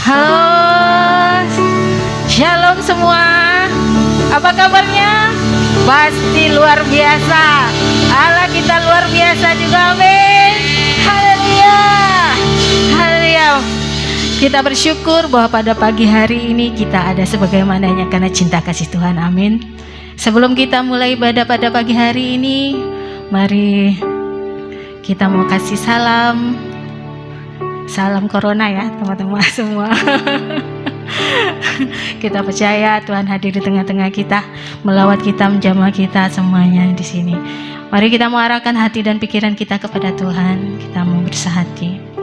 Halo, shalom semua. Apa kabarnya? Pasti luar biasa. Allah kita luar biasa juga, amin. Haleluya. Haleluya. Kita bersyukur bahwa pada pagi hari ini kita ada sebagaimananya karena cinta kasih Tuhan, amin. Sebelum kita mulai ibadah pada pagi hari ini, mari kita mau kasih salam. Salam corona ya teman-teman semua. Kita percaya Tuhan hadir di tengah-tengah kita, melawat kita, menjamah kita semuanya di sini. Mari kita mengarahkan hati dan pikiran kita kepada Tuhan. Kita mau bersahati.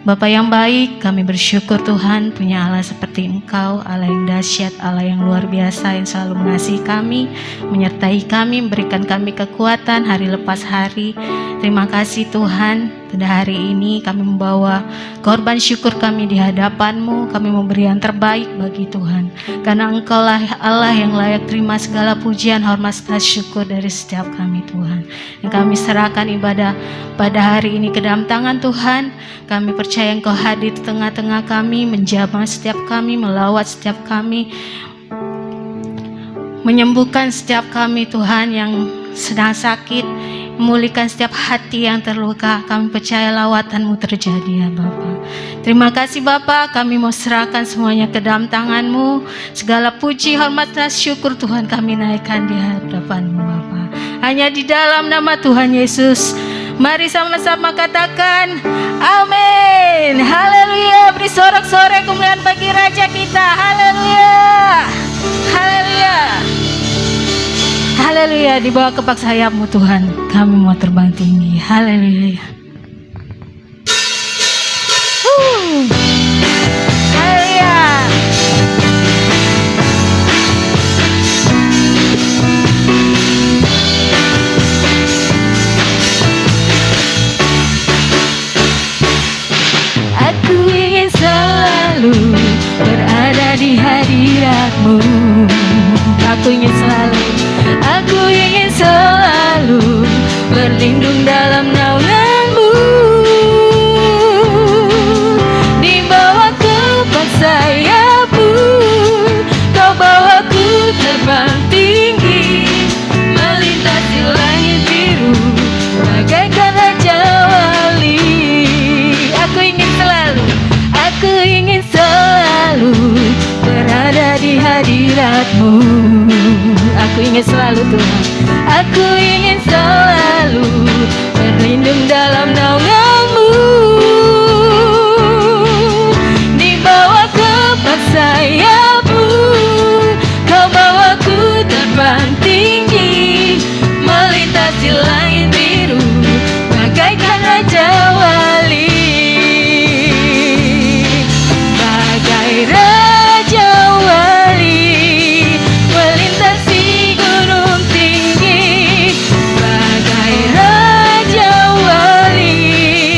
Bapa yang baik, kami bersyukur Tuhan punya Allah seperti Engkau, Allah yang dahsyat, Allah yang luar biasa, yang selalu mengasihi kami, menyertai kami, memberikan kami kekuatan hari lepas hari. Terima kasih Tuhan, pada hari ini kami membawa korban syukur kami di hadapan-Mu. Kami memberi yang terbaik bagi Tuhan, karena Engkaulah Allah yang layak terima segala pujian, hormat, serta syukur dari setiap kami Tuhan. Dan kami serahkan ibadah pada hari ini ke dalam tangan Tuhan. Kami percaya Engkau hadir di tengah-tengah kami, menjamah setiap kami, melawat setiap kami, menyembuhkan setiap kami Tuhan yang sedang sakit, memulihkan setiap hati yang terluka. Kami percaya lawatan-Mu terjadi ya Bapa. Terima kasih Bapa, kami mau serahkan semuanya ke dalam tangan-Mu. Segala puji, hormat, dan syukur Tuhan kami naikkan di hadapan-Mu Bapa. Hanya di dalam nama Tuhan Yesus, mari sama-sama katakan amin. Haleluya. Beri sorak-sorai kemuliaan bagi Raja kita. Haleluya. Haleluya. Haleluya. Di bawah kepak sayap-Mu Tuhan, kami mau terbang tinggi. Haleluya. Haleluya. Aku ingin selalu berada di hadirat-Mu. Aku ingin selalu berlindung dalam naungan-Mu. Di bawah kepak sayap-Mu, Kau bawaku terbang tinggi, melintasi langit biru bagaikan raja wali. Aku ingin selalu berada di hadirat-Mu. Aku ingin selalu Tuhan, aku ingin selalu berlindung dalam naungan-Mu. Di bawah kepak sayap-Mu, Kau bawaku terbang tinggi, melintasi langit biru bagaikan raja wali. Bagai raja wali melintasi gunung tinggi, bagai raja wali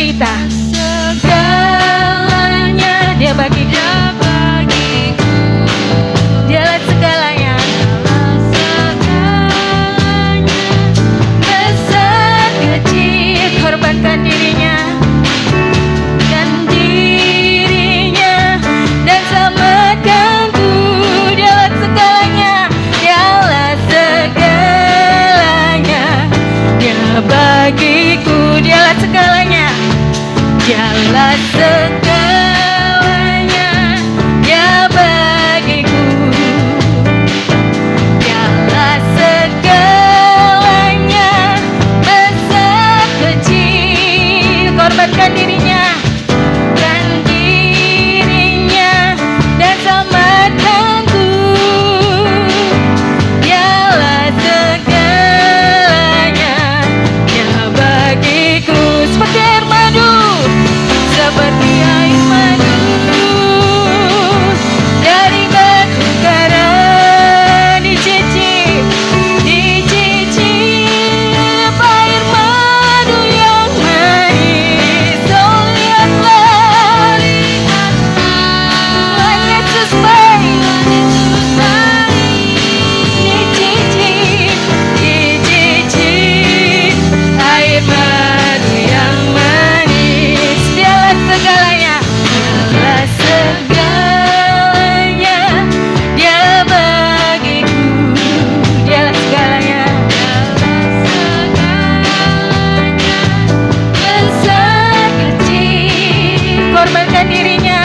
kita segalanya, dia bagiku, dialah segalanya, besar kecil, korbankan dirinya dan selamatkanku, dialah segalanya, dialah segalanya, dia bagiku, dialah segalanya, dialah segalanya, dia bagiku, dialah segalanya, besar kecil, korbankan dirinya dan selamatkanku, dialah segalanya, dia bagiku, seperti air madu, seperti air madu dari batu karang, dicicip air madu yang manis. Oh lihatlah, Tuhan Yesus baik, dicicip air madu yang manis, dialah segalanya, dialah segalanya, dia bagiku, dialah segalanya, besar kecil, korbankan dirinya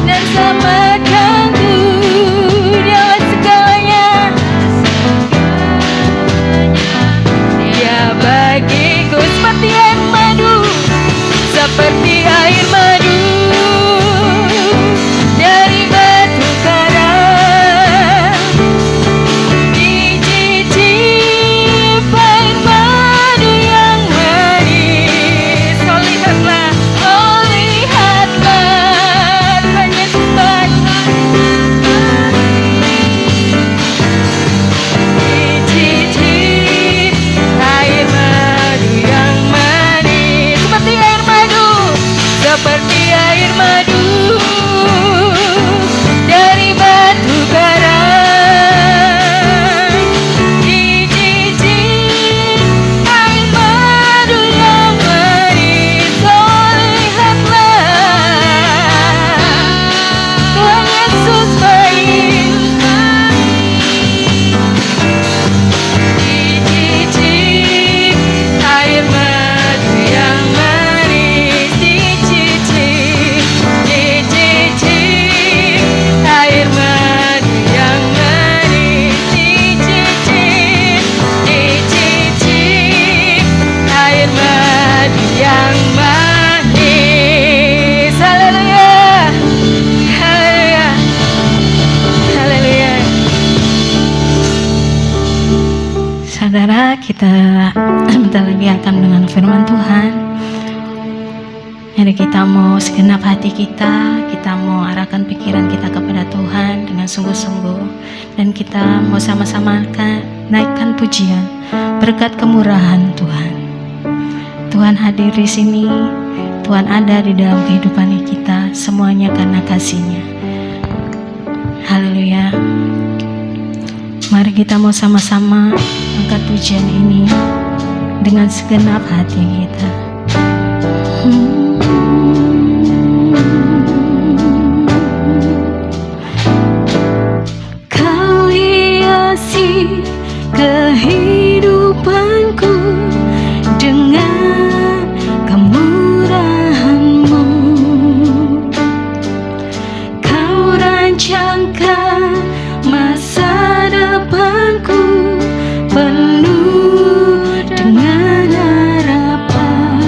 dan selamatkanku, dialah segalanya, dia bagiku, seperti air madu, seperti air madu dari batu karang, dicicip air madu yang manis. Oh lihatlah, Tuhan Yesus baik, dicicip air madu yang manis, seperti air madu, seperti air madu dari batu karang, dicicip air madu yang manis. Oh lihatlah, Tuhan Yesus baik, dicicip air madu yang manis, dicicip air madu yang manis, dicicip air madu yang manis. Haleluya, haleluya, haleluya. Saudara, kita sebentar lagi akan dengan firman Tuhan. Jadi kita mau segenap hati kita mau arahkan pikiran kita kepada Tuhan dengan sungguh-sungguh, dan kita mau sama-sama naikkan pujian berkat kemurahan Tuhan. Tuhan hadir di sini, Tuhan ada di dalam kehidupan kita, semuanya karena kasih-Nya. Haleluya. Mari kita mau sama-sama angkat pujian ini dengan segenap hati kita. Kau hiasi kehidupanku dengan kemurahan-Mu. Kau rancangkan masa depanku penuh dengan harapan.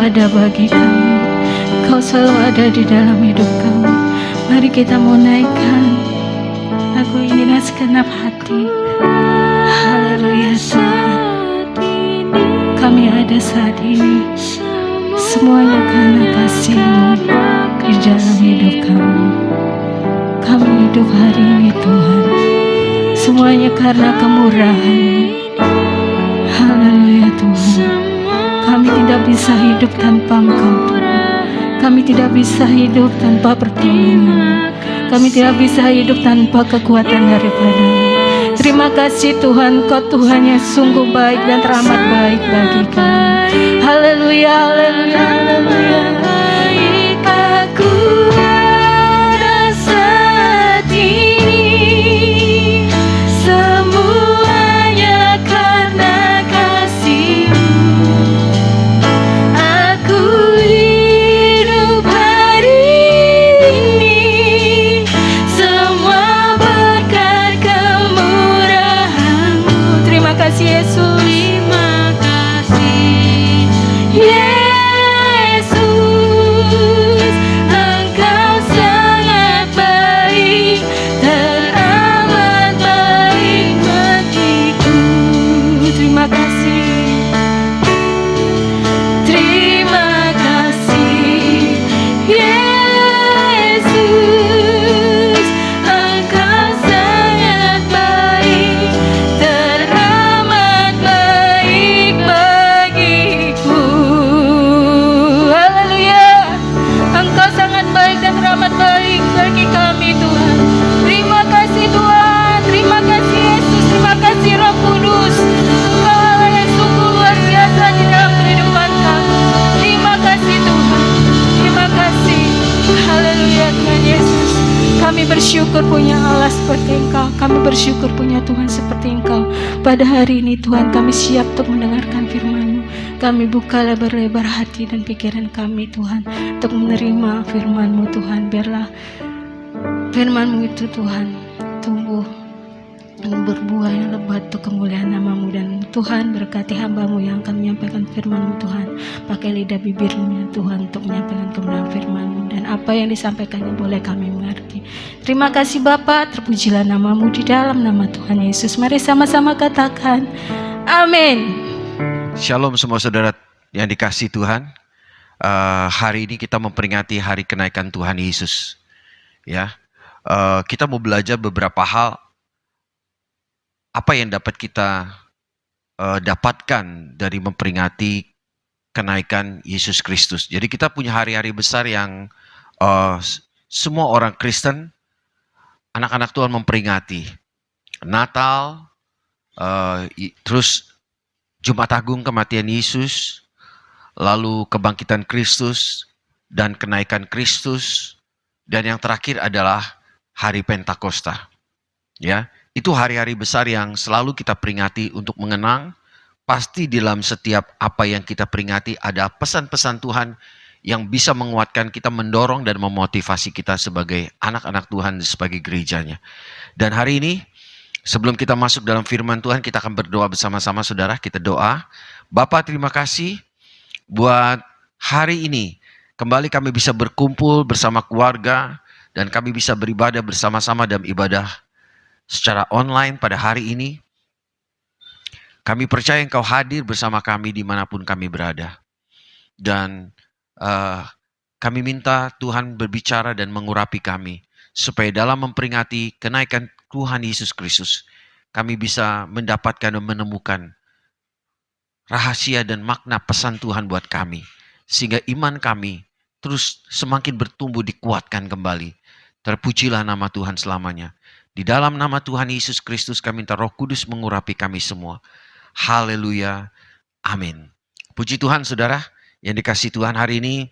ada bagi kami. Kau selalu ada di dalam hidup kami. Mari kita mau naikkan lagu inilah segenap hati. Haleluya Tuhan. Kami ada saat ini semuanya karena kasih-Mu di dalam hidup kami. Kami hidup hari ini Tuhan, semuanya karena kemurahan-Mu. Haleluya Tuhan. Kami tidak bisa hidup tanpa Engkau Tuhan. Kami tidak bisa hidup tanpa pertolongan. Kami tidak bisa hidup tanpa kekuatan daripada-Mu. Terima kasih Tuhan, Kau Tuhan yang sungguh baik dan teramat baik bagi kami. Haleluya, haleluya, haleluya. Aku ada saat ini, semuanya karena kasih-Mu. Aku hidup hari ini, semua berkat kemurahan-Mu. Terima kasih Yesus. Terima kasih Yesus, Engkau sangat baik, teramat baik bagiku. Terima kasih. Terima kasih Yesus, Engkau sangat baik, teramat baik bagiku. Haleluya. Engkau sangat baik dan teramat baik bagi kami Tuhan. Terima kasih Tuhan. Terima kasih Yesus. Terima kasih Roh Kudus. Engkau Allah yang sungguh luar biasa di dalam kehidupan kami. Terima kasih Tuhan. Terima kasih. Haleluya Tuhan Yesus. Kami bersyukur punya Allah seperti Engkau. Kami bersyukur punya Tuhan seperti Engkau. Pada hari ini Tuhan kami siap untuk mendengarkan firman-Mu. Kami buka lebar-lebar hati dan pikiran kami Tuhan untuk menerima firman-Mu Tuhan. Biarlah firman-Mu itu Tuhan tumbuh dan berbuah yang lebat untuk kemuliaan nama-Mu. Dan Tuhan berkati hamba-Mu yang akan menyampaikan firman-Mu Tuhan. Pakai lidah bibirnya Tuhan untuk menyampaikan kebenaran firman-Mu. Dan apa yang disampaikannya boleh kami mengerti. Terima kasih Bapa, terpujilah nama-Mu di dalam nama Tuhan Yesus. Mari sama-sama katakan amin. Shalom semua saudara yang dikasihi Tuhan. Hari ini kita memperingati hari kenaikan Tuhan Yesus. Ya, kita mau belajar beberapa hal apa yang dapat kita dapatkan dari memperingati kenaikan Yesus Kristus. Jadi kita punya hari-hari besar yang semua orang Kristen, anak-anak Tuhan memperingati. Natal, terus Jumat Agung kematian Yesus, lalu kebangkitan Kristus dan kenaikan Kristus, dan yang terakhir adalah hari Pentakosta. Ya, itu hari-hari besar yang selalu kita peringati untuk mengenang. Pasti dalam setiap apa yang kita peringati ada pesan-pesan Tuhan yang bisa menguatkan kita, mendorong dan memotivasi kita sebagai anak-anak Tuhan, sebagai gerejanya. Dan hari ini sebelum kita masuk dalam firman Tuhan, kita akan berdoa bersama-sama saudara. Kita doa. Bapa, terima kasih buat hari ini. Kembali kami bisa berkumpul bersama keluarga dan kami bisa beribadah bersama-sama dalam ibadah secara online pada hari ini. Kami percaya Engkau hadir bersama kami dimanapun kami berada. Dan kami minta Tuhan berbicara dan mengurapi kami, supaya dalam memperingati kenaikan Tuhan Yesus Kristus, kami bisa mendapatkan dan menemukan rahasia dan makna pesan Tuhan buat kami, sehingga iman kami terus semakin bertumbuh, dikuatkan kembali. Terpujilah nama Tuhan selamanya. Di dalam nama Tuhan Yesus Kristus kami minta Roh Kudus mengurapi kami semua. Haleluya. Amin. Puji Tuhan saudara yang dikasihi Tuhan, hari ini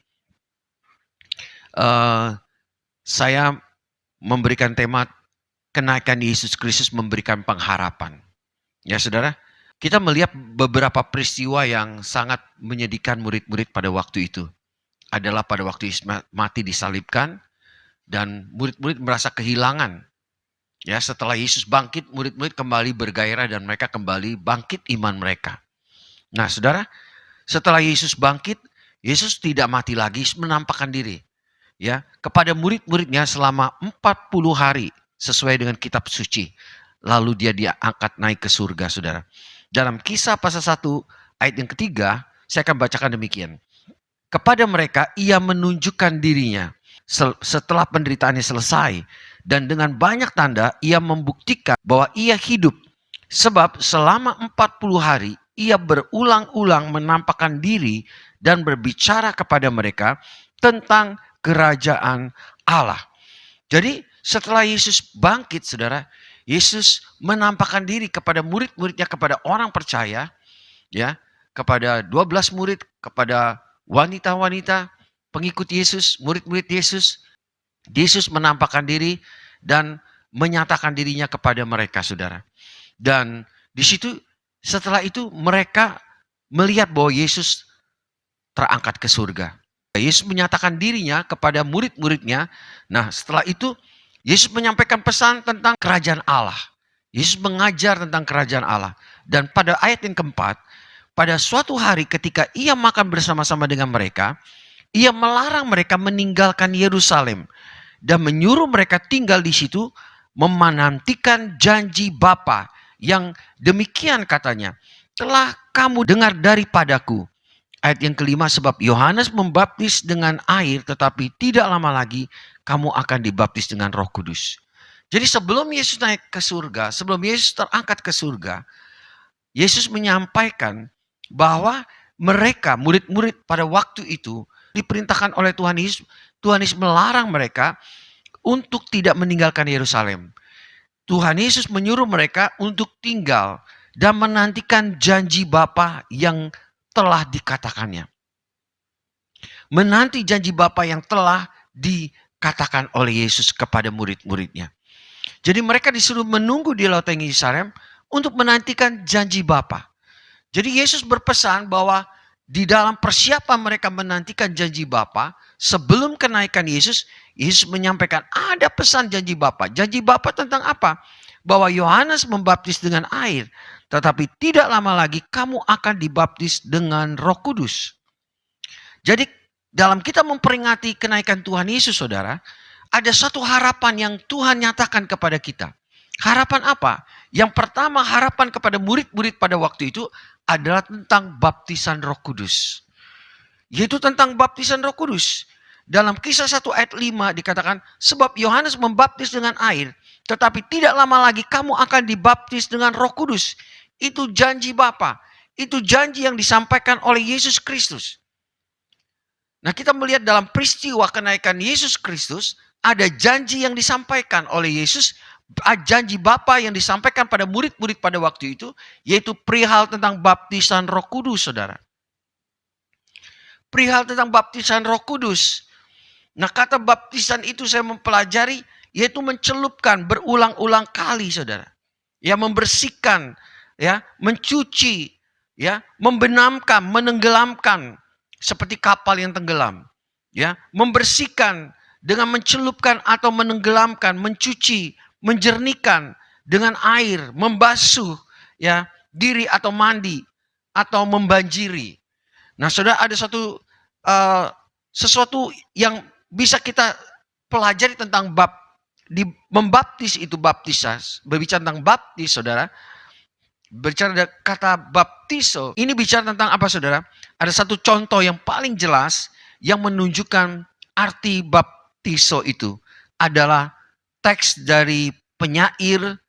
saya memberikan tema kenaikan Yesus Kristus memberikan pengharapan. Ya saudara, kita melihat beberapa peristiwa yang sangat menyedihkan murid-murid pada waktu itu. Adalah pada waktu Yesus mati disalibkan dan murid-murid merasa kehilangan. Ya, setelah Yesus bangkit, murid-murid kembali bergairah dan mereka kembali bangkit iman mereka. Nah saudara, setelah Yesus bangkit, Yesus tidak mati lagi, menampakkan diri ya kepada murid-muridnya selama 40 hari sesuai dengan kitab suci. Lalu dia diangkat naik ke surga, saudara. Dalam Kisah pasal 1 ayat yang ketiga, saya akan bacakan demikian. Kepada mereka ia menunjukkan dirinya setelah penderitaannya selesai, dan dengan banyak tanda ia membuktikan bahwa ia hidup. Sebab selama 40 hari ia berulang-ulang menampakkan diri dan berbicara kepada mereka tentang kerajaan Allah. Jadi setelah Yesus bangkit, saudara, Yesus menampakkan diri kepada murid-muridnya, kepada orang percaya, ya, kepada 12 murid, kepada wanita-wanita pengikut Yesus, murid-murid Yesus. Yesus menampakkan diri dan menyatakan dirinya kepada mereka, saudara. Dan di situ setelah itu mereka melihat bahwa Yesus terangkat ke surga. Yesus menyatakan dirinya kepada murid-muridnya. Nah, setelah itu Yesus menyampaikan pesan tentang kerajaan Allah. Yesus mengajar tentang kerajaan Allah. Dan pada ayat yang keempat, pada suatu hari ketika ia makan bersama-sama dengan mereka, ia melarang mereka meninggalkan Yerusalem dan menyuruh mereka tinggal di situ, menantikan janji Bapa yang demikian katanya, telah kamu dengar daripadaku. Ayat yang kelima, sebab Yohanes membaptis dengan air, tetapi tidak lama lagi kamu akan dibaptis dengan Roh Kudus. Jadi sebelum Yesus naik ke surga, sebelum Yesus terangkat ke surga, Yesus menyampaikan bahwa mereka, murid-murid pada waktu itu, diperintahkan oleh Tuhan Yesus. Tuhan Yesus melarang mereka untuk tidak meninggalkan Yerusalem. Tuhan Yesus menyuruh mereka untuk tinggal dan menantikan janji Bapa yang telah dikatakannya. Menanti janji Bapa yang telah dikatakan oleh Yesus kepada murid-muridnya. Jadi mereka disuruh menunggu di lautan Yerusalem untuk menantikan janji Bapa. Jadi Yesus berpesan bahwa di dalam persiapan mereka menantikan janji Bapa, sebelum kenaikan Yesus, Yesus menyampaikan ada pesan janji Bapa. Janji Bapa tentang apa? Bahwa Yohanes membaptis dengan air, tetapi tidak lama lagi kamu akan dibaptis dengan Roh Kudus. Jadi dalam kita memperingati kenaikan Tuhan Yesus, saudara, ada satu harapan yang Tuhan nyatakan kepada kita. Harapan apa? Yang pertama, harapan kepada murid-murid pada waktu itu adalah tentang baptisan Roh Kudus. Yaitu tentang baptisan Roh Kudus. Dalam Kisah 1 ayat 5 dikatakan, sebab Yohanes membaptis dengan air, tetapi tidak lama lagi kamu akan dibaptis dengan Roh Kudus. Itu janji Bapa. Itu janji yang disampaikan oleh Yesus Kristus. Nah, kita melihat dalam peristiwa kenaikan Yesus Kristus, ada janji yang disampaikan oleh Yesus, janji Bapa yang disampaikan pada murid-murid pada waktu itu, yaitu perihal tentang baptisan Roh Kudus, saudara. Perihal tentang baptisan Roh Kudus. Nah, kata baptisan itu saya mempelajari, yaitu mencelupkan berulang-ulang kali, saudara. Ya, membersihkan, ya, mencuci, ya, membenamkan, menenggelamkan seperti kapal yang tenggelam. Ya, membersihkan dengan mencelupkan atau menenggelamkan, mencuci, menjernihkan dengan air, membasuh, ya, diri atau mandi atau membanjiri. Nah, saudara, ada sesuatu yang bisa kita pelajari tentang membaptis itu baptisas. Berbicara tentang baptis, saudara. Berbicara kata baptiso, ini bicara tentang apa, saudara? Ada satu contoh yang paling jelas yang menunjukkan arti baptiso itu adalah teks dari penyair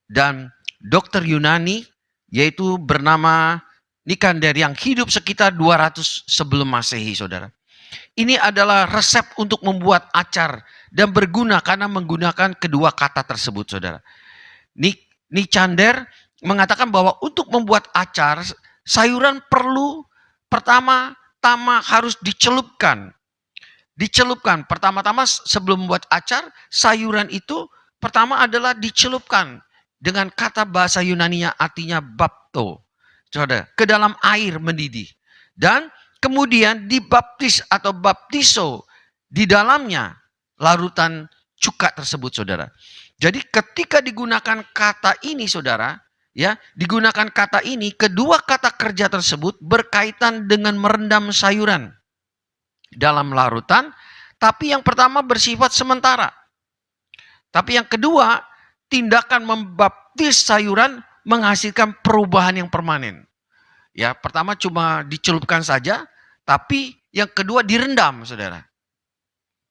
dan dokter Yunani, yaitu bernama Nikander, yang hidup sekitar 200 sebelum Masehi, saudara. Ini adalah resep untuk membuat acar dan berguna karena menggunakan kedua kata tersebut, saudara. Nikander mengatakan bahwa untuk membuat acar, sayuran perlu pertama-tama harus dicelupkan. Pertama-tama sebelum membuat acar, sayuran itu pertama adalah dicelupkan dengan kata bahasa Yunaninya artinya bapto, saudara, ke dalam air mendidih. Dan kemudian dibaptis atau baptiso di dalamnya larutan cuka tersebut, saudara. Jadi ketika digunakan kata ini, saudara, ya, digunakan kata ini, kedua kata kerja tersebut berkaitan dengan merendam sayuran. dalam larutan, tapi yang pertama bersifat sementara. Tapi yang kedua, tindakan membaptis sayuran menghasilkan perubahan yang permanen. Ya, pertama cuma dicelupkan saja, tapi yang kedua direndam, saudara.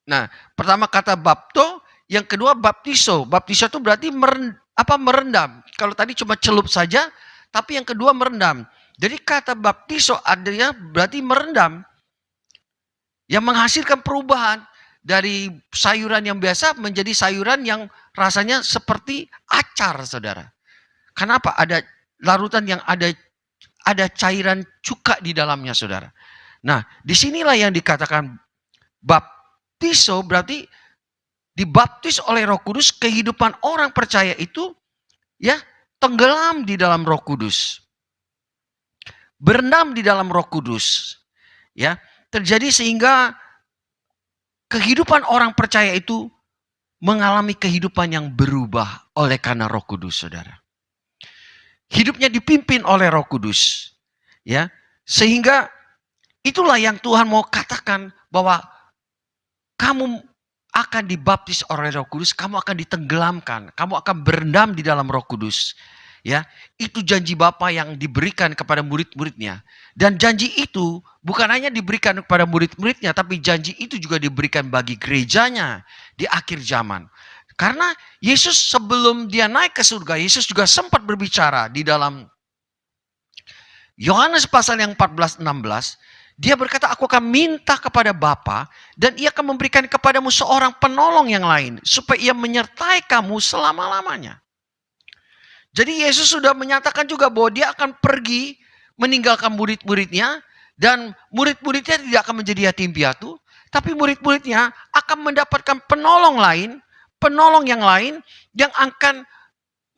Nah, pertama kata bapto, yang kedua baptiso. Baptiso itu berarti merendam. Kalau tadi cuma celup saja, tapi yang kedua merendam. Jadi kata baptiso adanya berarti merendam. Yang menghasilkan perubahan dari sayuran yang biasa menjadi sayuran yang rasanya seperti acar, saudara. Kenapa? Ada larutan yang ada cairan cuka di dalamnya, saudara. Nah, disinilah yang dikatakan baptiso berarti dibaptis oleh Roh Kudus. Kehidupan orang percaya itu ya tenggelam di dalam Roh Kudus, berendam di dalam Roh Kudus, ya terjadi sehingga kehidupan orang percaya itu mengalami kehidupan yang berubah oleh karena Roh Kudus, saudara. Hidupnya dipimpin oleh Roh Kudus, ya sehingga itulah yang Tuhan mau katakan bahwa kamu akan dibaptis oleh Roh Kudus, kamu akan ditenggelamkan, kamu akan berendam di dalam Roh Kudus. Ya, itu janji Bapa yang diberikan kepada murid-muridnya. Dan janji itu bukan hanya diberikan kepada murid-muridnya, tapi janji itu juga diberikan bagi gerejanya di akhir zaman. Karena Yesus sebelum dia naik ke surga, Yesus juga sempat berbicara di dalam Yohanes pasal yang 14-16, dia berkata, aku akan minta kepada Bapa dan ia akan memberikan kepadamu seorang penolong yang lain, supaya ia menyertai kamu selama-lamanya. Jadi Yesus sudah menyatakan juga bahwa dia akan pergi meninggalkan murid-muridnya, dan murid-muridnya tidak akan menjadi yatim piatu, tapi murid-muridnya akan mendapatkan penolong lain, penolong yang lain yang akan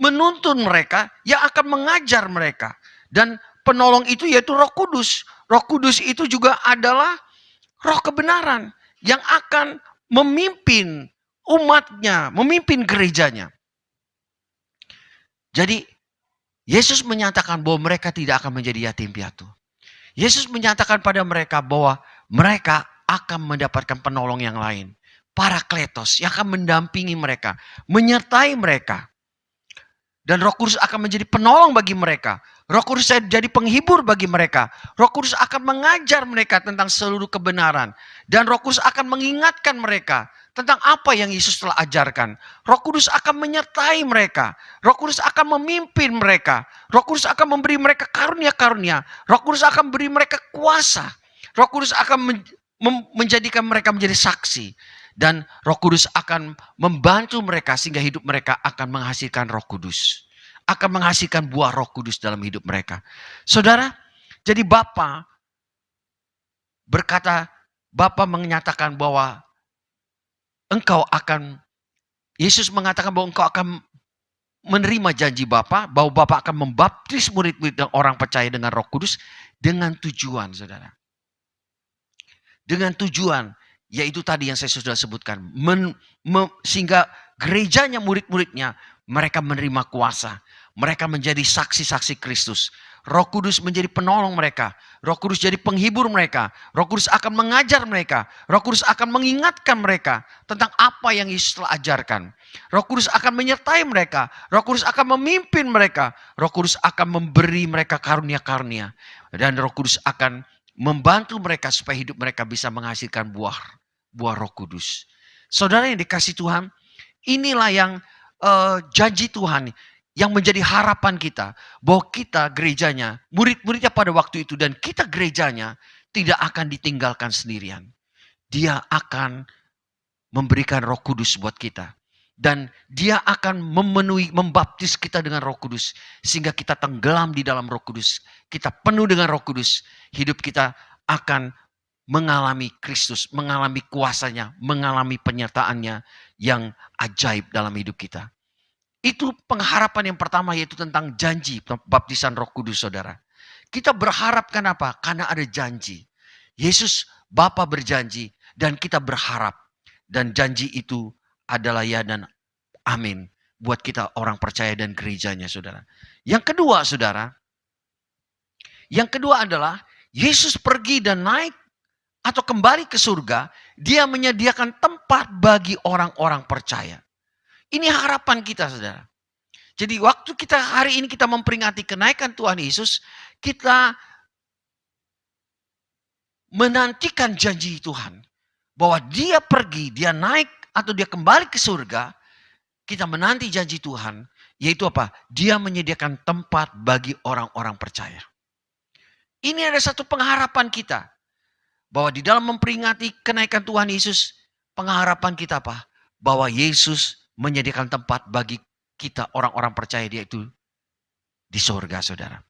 menuntun mereka, yang akan mengajar mereka. Dan penolong itu yaitu Roh Kudus. Roh Kudus itu juga adalah roh kebenaran yang akan memimpin umatnya, memimpin gerejanya. Jadi Yesus menyatakan bahwa mereka tidak akan menjadi yatim piatu. Yesus menyatakan pada mereka bahwa mereka akan mendapatkan penolong yang lain. Parakletos yang akan mendampingi mereka, menyertai mereka. Dan Roh Kudus akan menjadi penolong bagi mereka. Roh Kudus jadi penghibur bagi mereka. Roh Kudus akan mengajar mereka tentang seluruh kebenaran. Dan Roh Kudus akan mengingatkan mereka tentang apa yang Yesus telah ajarkan. Roh Kudus akan menyertai mereka. Roh Kudus akan memimpin mereka. Roh Kudus akan memberi mereka karunia-karunia. Roh Kudus akan beri mereka kuasa. Roh Kudus akan menjadikan mereka menjadi saksi. Dan Roh Kudus akan membantu mereka sehingga hidup mereka akan menghasilkan Roh Kudus. Akan menghasilkan buah Roh Kudus dalam hidup mereka. Saudara, jadi Bapa berkata, Bapa menyatakan bahwa Yesus mengatakan bahwa engkau akan menerima janji Bapa, bahwa Bapa akan membaptis murid-murid dan orang percaya dengan Roh Kudus dengan tujuan, saudara. Dengan tujuan, yaitu tadi yang saya sudah sebutkan. Sehingga gerejanya, murid-muridnya, mereka menerima kuasa. Mereka menjadi saksi-saksi Kristus. Roh Kudus menjadi penolong mereka. Roh Kudus jadi penghibur mereka. Roh Kudus akan mengajar mereka. Roh Kudus akan mengingatkan mereka tentang apa yang Yesus telah ajarkan. Roh Kudus akan menyertai mereka. Roh Kudus akan memimpin mereka. Roh Kudus akan memberi mereka karunia-karunia. Dan Roh Kudus akan membantu mereka supaya hidup mereka bisa menghasilkan buah Roh Kudus. Saudara yang dikasih Tuhan, inilah yang janji Tuhan yang menjadi harapan kita, bahwa kita gerejanya, murid-muridnya pada waktu itu dan kita gerejanya tidak akan ditinggalkan sendirian. Dia akan memberikan Roh Kudus buat kita. Dan dia akan membaptis kita dengan Roh Kudus. Sehingga kita tenggelam di dalam Roh Kudus. Kita penuh dengan Roh Kudus. Hidup kita akan mengalami Kristus, mengalami kuasanya, mengalami penyertaannya yang ajaib dalam hidup kita. Itu pengharapan yang pertama, yaitu tentang janji baptisan Roh Kudus, saudara. Kita berharap kenapa? Karena ada janji. Yesus Bapa berjanji dan kita berharap. Dan janji itu adalah ya dan amin buat kita orang percaya dan gerejanya, saudara. Yang kedua, saudara. Yang kedua adalah Yesus pergi dan naik atau kembali ke surga, dia menyediakan tempat bagi orang-orang percaya. Ini harapan kita, saudara. Jadi waktu kita hari ini kita memperingati kenaikan Tuhan Yesus, kita menantikan janji Tuhan. Bahwa dia pergi, dia naik atau dia kembali ke surga, kita menanti janji Tuhan. Yaitu apa? Dia menyediakan tempat bagi orang-orang percaya. Ini ada satu pengharapan kita. Bahwa di dalam memperingati kenaikan Tuhan Yesus, pengharapan kita apa? Bahwa Yesus menyediakan tempat bagi kita orang-orang percaya dia itu di surga, saudara.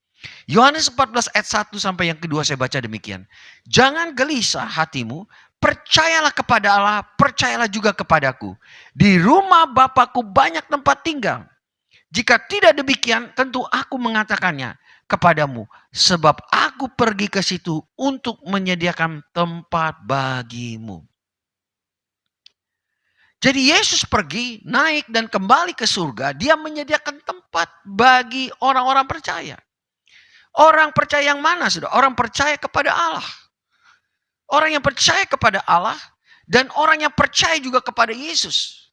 Yohanes 14 ayat 1 sampai yang kedua saya baca demikian. Jangan gelisah hatimu, percayalah kepada Allah, percayalah juga kepadaku. Di rumah Bapakku banyak tempat tinggal. Jika tidak demikian, tentu aku mengatakannya kepadamu, sebab aku pergi ke situ untuk menyediakan tempat bagimu. Jadi Yesus pergi, naik dan kembali ke surga, dia menyediakan tempat bagi orang-orang percaya. Orang percaya yang mana, sudah? Orang percaya kepada Allah. Orang yang percaya kepada Allah dan orang yang percaya juga kepada Yesus.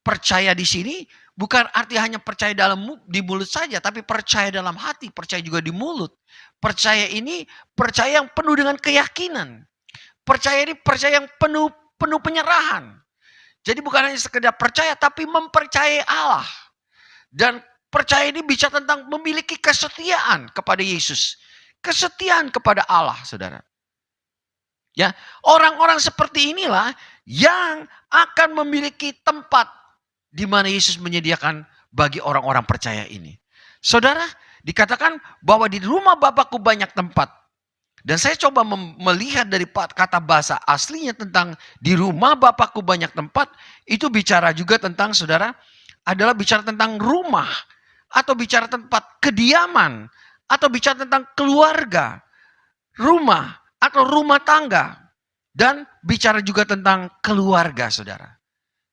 Percaya di sini bukan arti hanya percaya di mulut saja, tapi percaya dalam hati, percaya juga di mulut. Percaya ini percaya yang penuh dengan keyakinan. Percaya ini percaya yang penuh penyerahan. Jadi bukan hanya sekedar percaya, tapi mempercayai Allah. Dan percaya ini bicara tentang memiliki kesetiaan kepada Yesus. Kesetiaan kepada Allah, saudara. Ya, orang-orang seperti inilah yang akan memiliki tempat di mana Yesus menyediakan bagi orang-orang percaya ini. Saudara, dikatakan bahwa di rumah Bapakku banyak tempat. Dan saya coba melihat dari kata bahasa aslinya tentang di rumah Bapakku banyak tempat. Itu bicara juga tentang, saudara, adalah bicara tentang rumah. Atau bicara tempat kediaman. Atau bicara tentang keluarga. Rumah atau rumah tangga. Dan bicara juga tentang keluarga, saudara.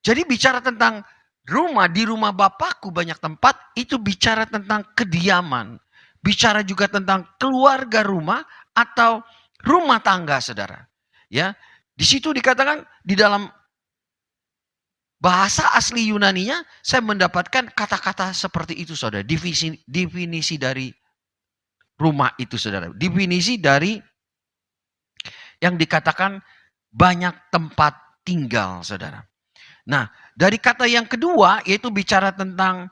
Jadi bicara tentang rumah, di rumah Bapakku banyak tempat, itu bicara tentang kediaman. Bicara juga tentang keluarga rumah atau rumah tangga, saudara. Ya, di situ dikatakan di dalam bahasa asli Yunaninya saya mendapatkan kata-kata seperti itu, saudara. Definisi dari rumah itu, saudara. Definisi dari yang dikatakan banyak tempat tinggal, saudara. Nah, dari kata yang kedua yaitu bicara tentang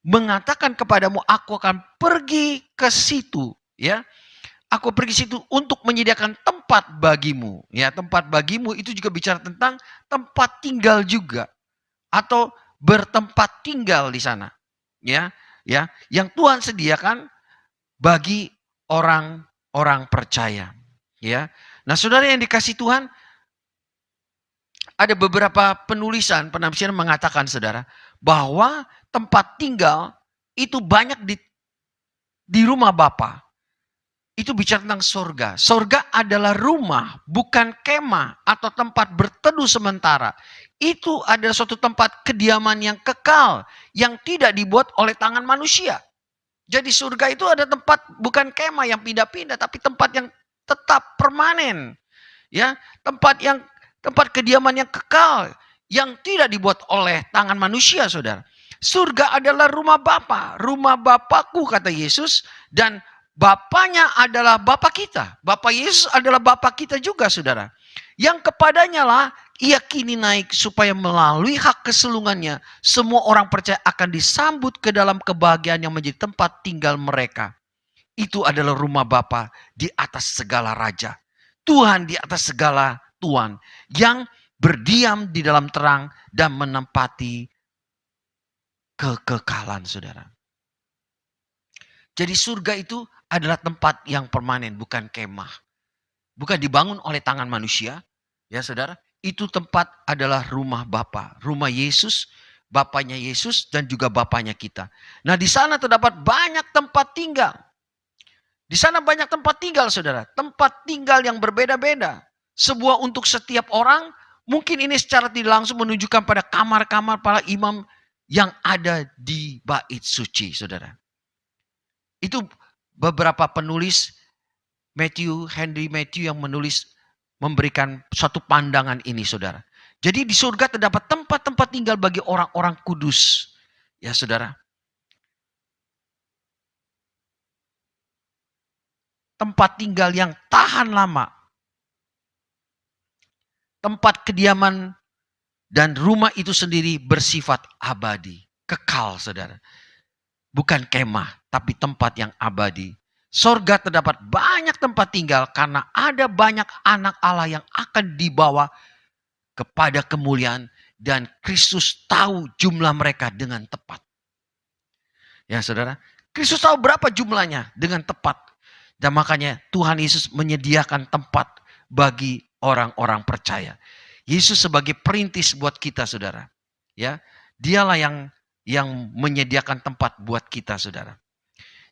mengatakan kepadamu aku akan pergi ke situ, ya. Aku pergi situ untuk menyediakan tempat bagimu, ya. Tempat bagimu itu juga bicara tentang tempat tinggal juga atau bertempat tinggal di sana, ya, ya. Yang Tuhan sediakan bagi orang-orang percaya, ya. Nah, saudara yang dikasih Tuhan, ada beberapa penafsiran mengatakan, saudara, bahwa tempat tinggal itu banyak di rumah Bapa. Itu bicara tentang surga. Surga adalah rumah, bukan kemah atau tempat berteduh sementara. Itu adalah suatu tempat kediaman yang kekal, yang tidak dibuat oleh tangan manusia. Jadi surga itu ada tempat bukan kemah yang pindah-pindah, tapi tempat yang tetap permanen. Ya, tempat kediaman yang kekal, yang tidak dibuat oleh tangan manusia, saudara. Surga adalah rumah Bapa, rumah Bapakku, kata Yesus, dan Bapaknya adalah Bapa kita. Bapa Yesus adalah Bapa kita juga, saudara. Yang kepadanya lah ia kini naik supaya melalui hak kesulungannya semua orang percaya akan disambut ke dalam kebahagiaan yang menjadi tempat tinggal mereka. Itu adalah rumah Bapa di atas segala raja. Tuhan di atas segala Tuhan yang berdiam di dalam terang dan menempati kekekalan, saudara. Jadi surga itu adalah tempat yang permanen, bukan kemah. Bukan dibangun oleh tangan manusia, ya saudara. Itu tempat adalah rumah Bapa, rumah Yesus, Bapanya Yesus dan juga Bapanya kita. Nah, di sana terdapat banyak tempat tinggal. Di sana banyak tempat tinggal, saudara. Tempat tinggal yang berbeda-beda. Sebuah untuk setiap orang, mungkin ini secara tidak langsung menunjukkan pada kamar-kamar para imam yang ada di bait suci, saudara. Itu beberapa penulis Henry Matthew yang menulis memberikan suatu pandangan ini, saudara. Jadi di surga terdapat tempat-tempat tinggal bagi orang-orang kudus. Ya, saudara. Tempat tinggal yang tahan lama. Tempat kediaman dan rumah itu sendiri bersifat abadi. Kekal, saudara. Bukan kemah, tapi tempat yang abadi. Sorga terdapat banyak tempat tinggal karena ada banyak anak Allah yang akan dibawa kepada kemuliaan dan Kristus tahu jumlah mereka dengan tepat. Ya, saudara, Kristus tahu berapa jumlahnya dengan tepat. Dan makanya Tuhan Yesus menyediakan tempat bagi orang-orang percaya. Yesus sebagai perintis buat kita, saudara. Ya, dialah yang menyediakan tempat buat kita, saudara.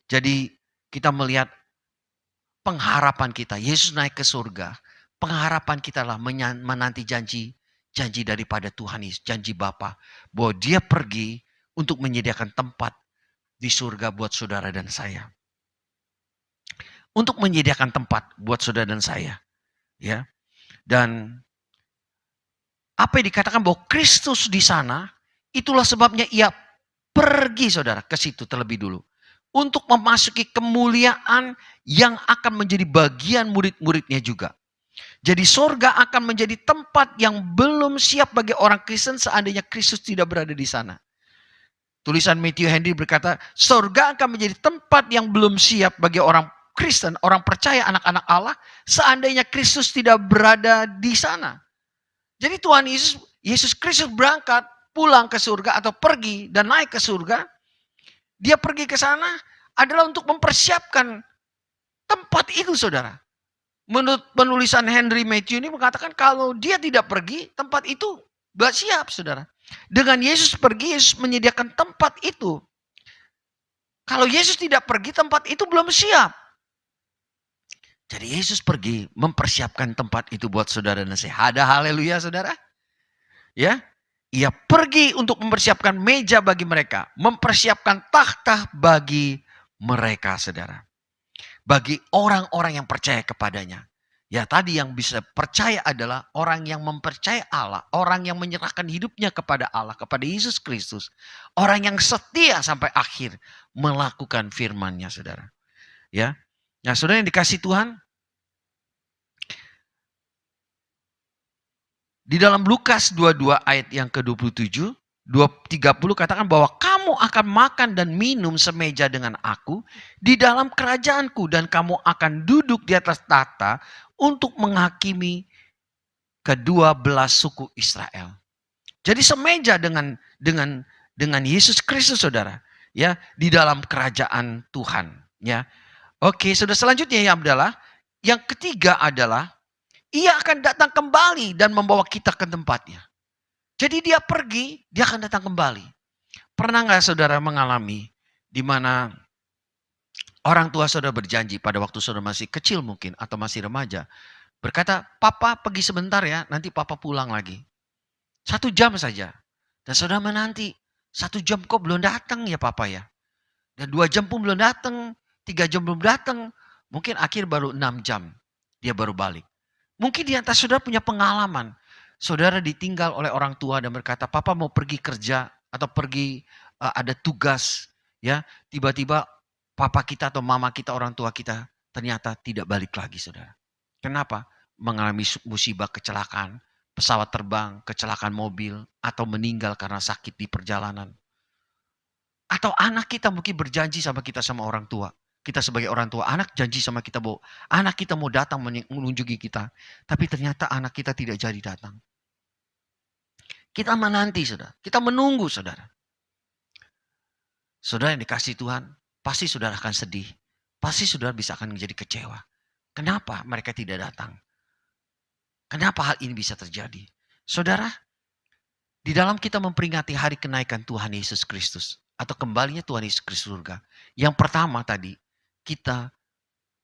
Jadi kita melihat pengharapan kita. Yesus naik ke surga. Pengharapan kita lah menanti janji daripada Tuhan Yesus, janji Bapa, bahwa Dia pergi untuk menyediakan tempat di surga buat saudara dan saya. Untuk menyediakan tempat buat saudara dan saya. Ya. Dan apa yang dikatakan bahwa Kristus di sana, itulah sebabnya Ia pergi, saudara, ke situ terlebih dulu. Untuk memasuki kemuliaan yang akan menjadi bagian murid-muridnya juga. Jadi sorga akan menjadi tempat yang belum siap bagi orang Kristen seandainya Kristus tidak berada di sana. Tulisan Matthew Henry berkata, sorga akan menjadi tempat yang belum siap bagi orang Kristen, orang percaya anak-anak Allah, seandainya Kristus tidak berada di sana. Jadi Tuhan Yesus Kristus berangkat, pulang ke surga atau pergi dan naik ke surga. Dia pergi ke sana adalah untuk mempersiapkan tempat itu, saudara. Menurut penulisan Henry Matthew ini mengatakan kalau dia tidak pergi, tempat itu gak siap, saudara. Dengan Yesus pergi, Yesus menyediakan tempat itu. Kalau Yesus tidak pergi, tempat itu belum siap. Jadi Yesus pergi mempersiapkan tempat itu buat saudara dan saya. Ada haleluya, saudara. Ya, Ia pergi untuk mempersiapkan meja bagi mereka, mempersiapkan takhta bagi mereka, saudara. Bagi orang-orang yang percaya kepadanya. Ya, tadi yang bisa percaya adalah orang yang mempercayai Allah, orang yang menyerahkan hidupnya kepada Allah, kepada Yesus Kristus. Orang yang setia sampai akhir melakukan firman-Nya, saudara. Ya. Nah, saudara yang dikasih Tuhan, di dalam Lukas 22 ayat yang ke-27, 30 katakan bahwa kamu akan makan dan minum semeja dengan aku di dalam kerajaanku dan kamu akan duduk di atas tahta untuk menghakimi kedua belas suku Israel. Jadi semeja dengan Yesus Kristus, saudara, ya, di dalam kerajaan Tuhan, ya. Oke, saudara, selanjutnya adalah yang ketiga adalah Ia akan datang kembali dan membawa kita ke tempatnya. Jadi dia pergi, dia akan datang kembali. Pernah nggak saudara mengalami di mana orang tua saudara berjanji pada waktu saudara masih kecil mungkin atau masih remaja, berkata, papa pergi sebentar ya, nanti papa pulang lagi. 1 jam saja. Dan saudara menanti, 1 jam kok belum datang ya papa ya. Dan 2 jam pun belum datang, 3 jam belum datang. Mungkin akhir baru 6 jam dia baru balik. Mungkin di atas saudara punya pengalaman. Saudara ditinggal oleh orang tua dan berkata, papa mau pergi kerja atau pergi ada tugas. Ya, tiba-tiba papa kita atau mama kita, orang tua kita ternyata tidak balik lagi, saudara. Kenapa? Mengalami musibah kecelakaan, pesawat terbang, kecelakaan mobil, atau meninggal karena sakit di perjalanan. Atau anak kita mungkin berjanji sama kita sama orang tua. Kita sebagai orang tua, anak janji sama kita bahwa anak kita mau datang mengunjungi kita. Tapi ternyata anak kita tidak jadi datang. Kita menanti, saudara. Kita menunggu, saudara. Saudara yang dikasih Tuhan, pasti saudara akan sedih. Pasti saudara bisa akan menjadi kecewa. Kenapa mereka tidak datang? Kenapa hal ini bisa terjadi? Saudara, di dalam kita memperingati hari kenaikan Tuhan Yesus Kristus. Atau kembalinya Tuhan Yesus Kristus surga. Yang pertama tadi, kita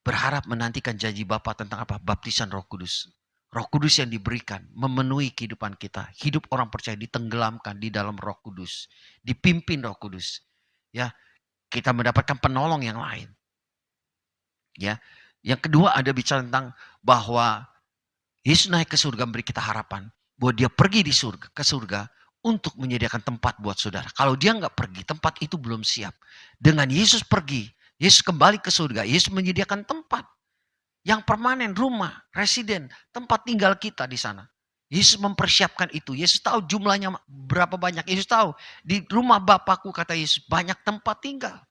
berharap menantikan janji Bapa tentang apa? Baptisan Roh Kudus. Roh Kudus yang diberikan memenuhi kehidupan kita. Hidup orang percaya ditenggelamkan di dalam Roh Kudus. Dipimpin Roh Kudus. Ya, kita mendapatkan penolong yang lain. Ya. Yang kedua ada bicara tentang bahwa Yesus naik ke surga memberi kita harapan bahwa dia pergi ke surga untuk menyediakan tempat buat saudara. Kalau dia nggak pergi, tempat itu belum siap. Dengan Yesus pergi, Yesus kembali ke surga, Yesus menyediakan tempat yang permanen, rumah, residen, tempat tinggal kita di sana. Yesus mempersiapkan itu. Yesus tahu jumlahnya berapa banyak. Yesus tahu di rumah Bapakku, kata Yesus, banyak tempat tinggal.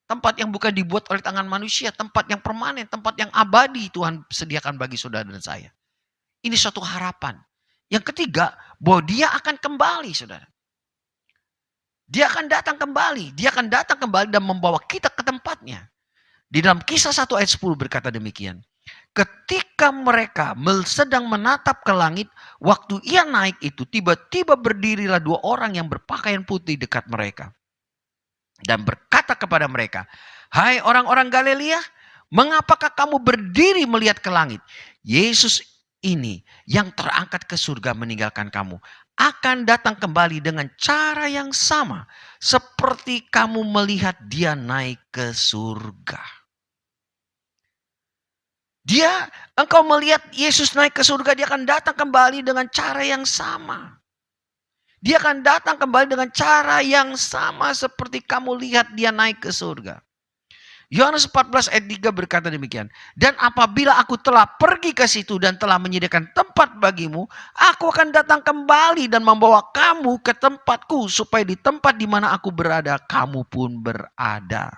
Tempat yang bukan dibuat oleh tangan manusia, tempat yang permanen, tempat yang abadi Tuhan sediakan bagi saudara dan saya. Ini suatu harapan. Yang ketiga, bahwa dia akan kembali, saudara. Dia akan datang kembali. Dia akan datang kembali dan membawa kita ke tempatnya. Di dalam Kisah 1 ayat 10 berkata demikian. Ketika mereka sedang menatap ke langit, waktu ia naik itu, tiba-tiba berdirilah 2 orang yang berpakaian putih dekat mereka. Dan berkata kepada mereka, "Hai orang-orang Galilea, mengapakah kamu berdiri melihat ke langit? Yesus ini yang terangkat ke surga meninggalkan kamu akan datang kembali dengan cara yang sama seperti kamu melihat dia naik ke surga." Engkau melihat Yesus naik ke surga, dia akan datang kembali dengan cara yang sama. Dia akan datang kembali dengan cara yang sama seperti kamu lihat dia naik ke surga. Yohanes 14 ayat 3 berkata demikian. Dan apabila aku telah pergi ke situ dan telah menyediakan tempat bagimu, aku akan datang kembali dan membawa kamu ke tempatku, supaya di tempat di mana aku berada, kamu pun berada.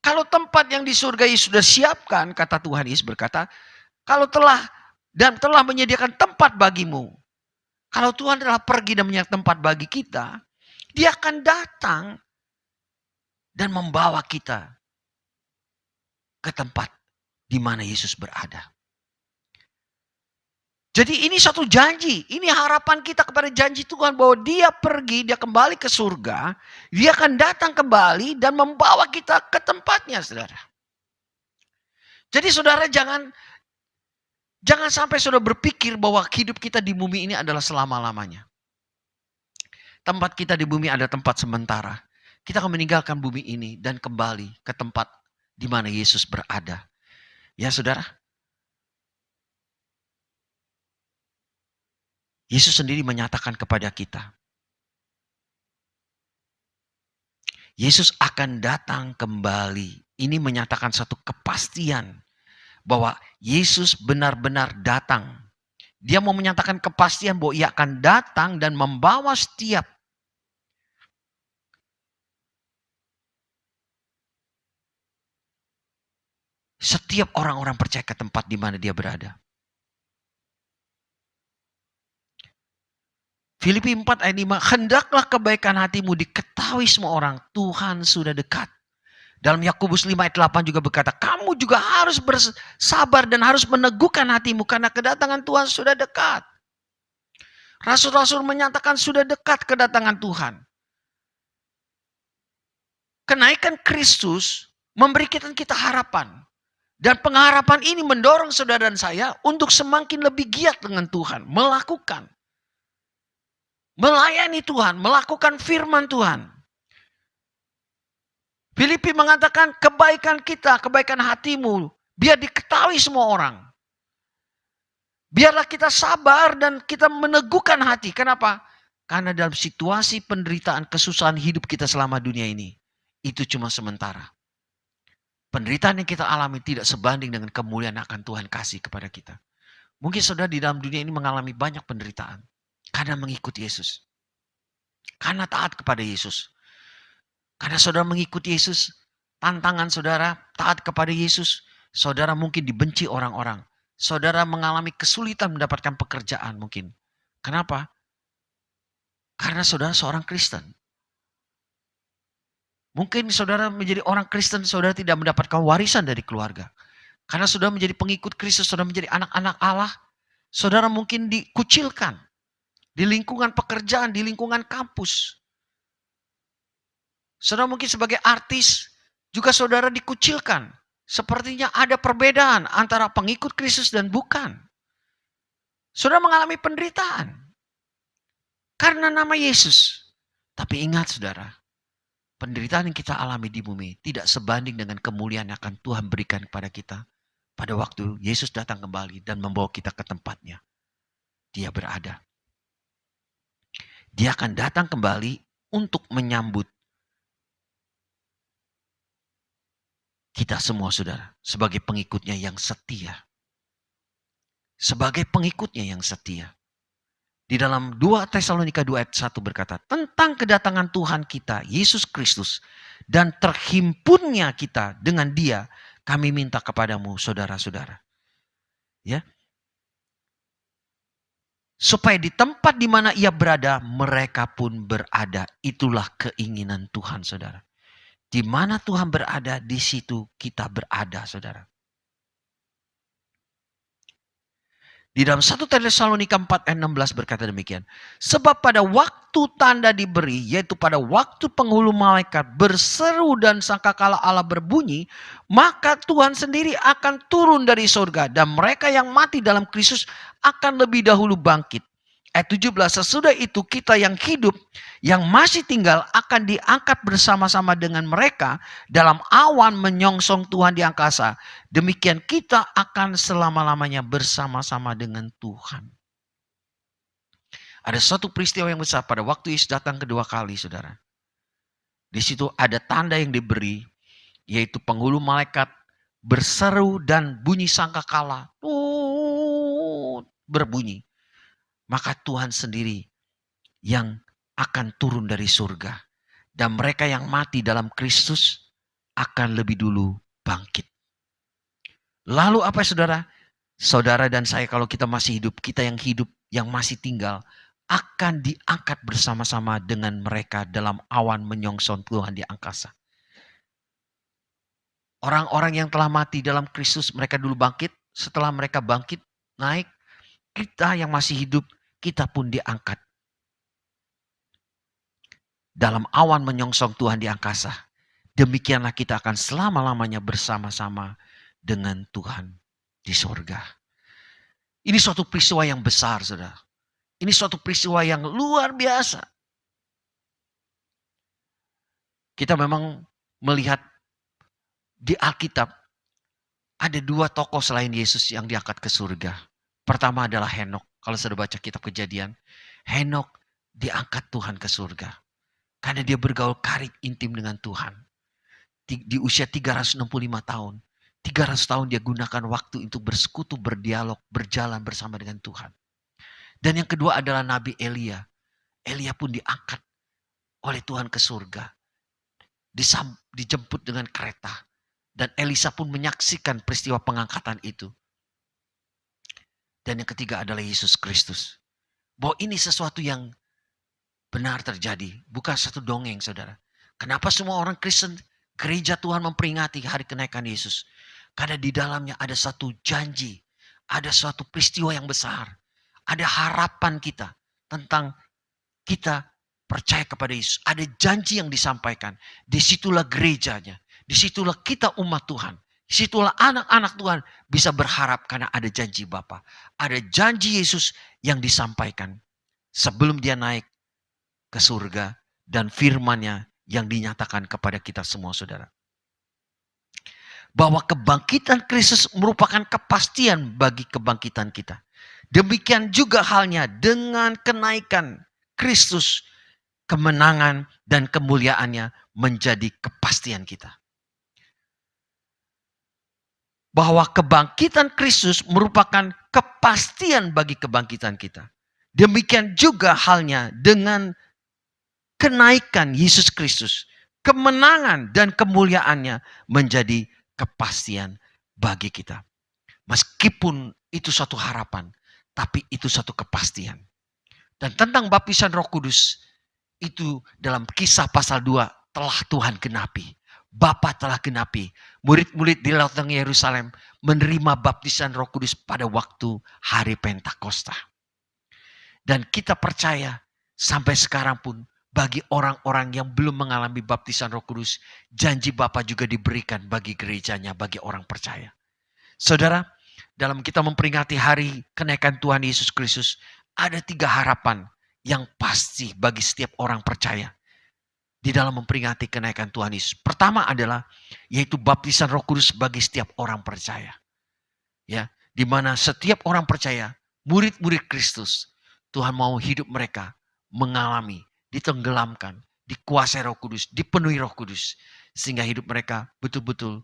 Kalau tempat yang di surga Yesus sudah siapkan, kata Tuhan Yesus berkata, kalau telah menyediakan tempat bagimu, kalau Tuhan telah pergi dan menyediakan tempat bagi kita, dia akan datang dan membawa kita ke tempat di mana Yesus berada. Jadi ini satu janji, ini harapan kita kepada janji Tuhan bahwa dia pergi, dia kembali ke surga, dia akan datang kembali dan membawa kita ke tempatnya, saudara. Jadi saudara jangan sampai saudara berpikir bahwa hidup kita di bumi ini adalah selama-lamanya. Tempat kita di bumi adalah tempat sementara. Kita akan meninggalkan bumi ini dan kembali ke tempat di mana Yesus berada. Ya saudara. Yesus sendiri menyatakan kepada kita. Yesus akan datang kembali. Ini menyatakan satu kepastian bahwa Yesus benar-benar datang. Dia mau menyatakan kepastian bahwa ia akan datang dan membawa setiap orang-orang percaya ke tempat di mana dia berada. Filipi 4 ayat 5, hendaklah kebaikan hatimu diketahui semua orang, Tuhan sudah dekat. Dalam Yakobus 5 ayat 8 juga berkata, kamu juga harus bersabar dan harus meneguhkan hatimu karena kedatangan Tuhan sudah dekat. Rasul-rasul menyatakan sudah dekat kedatangan Tuhan. Kenaikan Kristus memberikan kita harapan. Dan pengharapan ini mendorong saudara dan saya untuk semakin lebih giat dengan Tuhan. Melakukan. Melayani Tuhan, melakukan firman Tuhan. Filipi mengatakan kebaikan kita, kebaikan hatimu, biar diketahui semua orang. Biarlah kita sabar dan kita meneguhkan hati. Kenapa? Karena dalam situasi penderitaan, kesusahan hidup kita selama dunia ini, itu cuma sementara. Penderitaan yang kita alami tidak sebanding dengan kemuliaan akan Tuhan kasih kepada kita. Mungkin saudara di dalam dunia ini mengalami banyak penderitaan. Karena mengikuti Yesus. Karena taat kepada Yesus. Karena saudara mengikuti Yesus, tantangan saudara taat kepada Yesus, saudara mungkin dibenci orang-orang. Saudara mengalami kesulitan mendapatkan pekerjaan mungkin. Kenapa? Karena saudara seorang Kristen. Mungkin saudara menjadi orang Kristen, saudara tidak mendapatkan warisan dari keluarga. Karena saudara menjadi pengikut Kristus, saudara menjadi anak-anak Allah, saudara mungkin dikucilkan. Di lingkungan pekerjaan, di lingkungan kampus. Saudara mungkin sebagai artis, juga saudara dikucilkan. Sepertinya ada perbedaan antara pengikut Kristus dan bukan. Saudara mengalami penderitaan. Karena nama Yesus. Tapi ingat saudara, penderitaan yang kita alami di bumi tidak sebanding dengan kemuliaan yang akan Tuhan berikan kepada kita pada waktu Yesus datang kembali dan membawa kita ke tempatnya dia berada. Dia akan datang kembali untuk menyambut kita semua, saudara, sebagai pengikutnya yang setia. Sebagai pengikutnya yang setia. Di dalam 2 Tesalonika 2 ayat 1 berkata, tentang kedatangan Tuhan kita, Yesus Kristus, dan terhimpunnya kita dengan Dia, kami minta kepadamu, saudara-saudara. Ya. Supaya di tempat di mana ia berada, mereka pun berada. Itulah keinginan Tuhan, saudara. Di mana Tuhan berada, di situ kita berada, saudara. Di dalam 1 Tesalonika 4 ayat 16 berkata demikian. Sebab pada waktu tanda diberi, yaitu pada waktu penghulu malaikat berseru dan sangkakala Allah berbunyi, maka Tuhan sendiri akan turun dari surga dan mereka yang mati dalam Kristus akan lebih dahulu bangkit. Ayat 17, sesudah itu kita yang hidup, yang masih tinggal akan diangkat bersama-sama dengan mereka dalam awan menyongsong Tuhan di angkasa. Demikian kita akan selama-lamanya bersama-sama dengan Tuhan. Ada satu peristiwa yang besar pada waktu Yesus datang kedua kali, saudara. Di situ ada tanda yang diberi, yaitu penghulu malaikat berseru dan bunyi sangkakala berbunyi. Maka Tuhan sendiri yang akan turun dari surga. Dan mereka yang mati dalam Kristus akan lebih dulu bangkit. Lalu apa saudara? Saudara dan saya kalau kita masih hidup, kita yang hidup, yang masih tinggal, akan diangkat bersama-sama dengan mereka dalam awan menyongsong Tuhan di angkasa. Orang-orang yang telah mati dalam Kristus, mereka dulu bangkit. Setelah mereka bangkit, naik. Kita yang masih hidup, kita pun diangkat. Dalam awan menyongsong Tuhan di angkasa. Demikianlah kita akan selama-lamanya bersama-sama dengan Tuhan di sorga. Ini suatu peristiwa yang besar, saudara. Ini suatu peristiwa yang luar biasa. Kita memang melihat di Alkitab ada dua tokoh selain Yesus yang diangkat ke surga. Pertama adalah Henok. Kalau sudah baca kitab Kejadian, Henok diangkat Tuhan ke surga. Karena dia bergaul karib intim dengan Tuhan. Di usia 365 tahun. 300 tahun dia gunakan waktu untuk bersekutu, berdialog, berjalan bersama dengan Tuhan. Dan yang kedua adalah Nabi Elia. Elia pun diangkat oleh Tuhan ke surga. Dijemput dengan kereta. Dan Elisa pun menyaksikan peristiwa pengangkatan itu. Dan yang ketiga adalah Yesus Kristus. Bahwa ini sesuatu yang benar terjadi. Bukan satu dongeng, saudara. Kenapa semua orang Kristen, gereja Tuhan memperingati hari kenaikan Yesus? Karena di dalamnya ada satu janji. Ada suatu peristiwa yang besar. Ada harapan kita tentang kita percaya kepada Yesus. Ada janji yang disampaikan. Disitulah gerejanya. Disitulah kita umat Tuhan. Disitulah anak-anak Tuhan bisa berharap karena ada janji Bapa. Ada janji Yesus yang disampaikan sebelum dia naik ke surga dan firman-Nya yang dinyatakan kepada kita semua, saudara. Bahwa kebangkitan Kristus merupakan kepastian bagi kebangkitan kita. Demikian juga halnya dengan kenaikan Kristus, kemenangan dan kemuliaannya menjadi kepastian kita. Bahwa kebangkitan Kristus merupakan kepastian bagi kebangkitan kita. Demikian juga halnya dengan kenaikan Yesus Kristus. Kemenangan dan kemuliaannya menjadi kepastian bagi kita. Meskipun itu suatu harapan, tapi itu satu kepastian. Dan tentang baptisan Roh Kudus, itu dalam Kisah pasal 2 telah Tuhan genapi. Bapa telah genapi. Murid-murid di lautan Yerusalem menerima baptisan Roh Kudus pada waktu hari Pentakosta. Dan kita percaya sampai sekarang pun bagi orang-orang yang belum mengalami baptisan Roh Kudus, janji Bapa juga diberikan bagi gerejanya, bagi orang percaya. Saudara, dalam kita memperingati hari kenaikan Tuhan Yesus Kristus, ada 3 harapan yang pasti bagi setiap orang percaya. Di dalam memperingati kenaikan Tuhan Yesus. Pertama adalah yaitu baptisan Roh Kudus bagi setiap orang percaya. Ya, di mana setiap orang percaya, murid-murid Kristus, Tuhan mau hidup mereka mengalami, ditenggelamkan, dikuasai Roh Kudus, dipenuhi Roh Kudus, sehingga hidup mereka betul-betul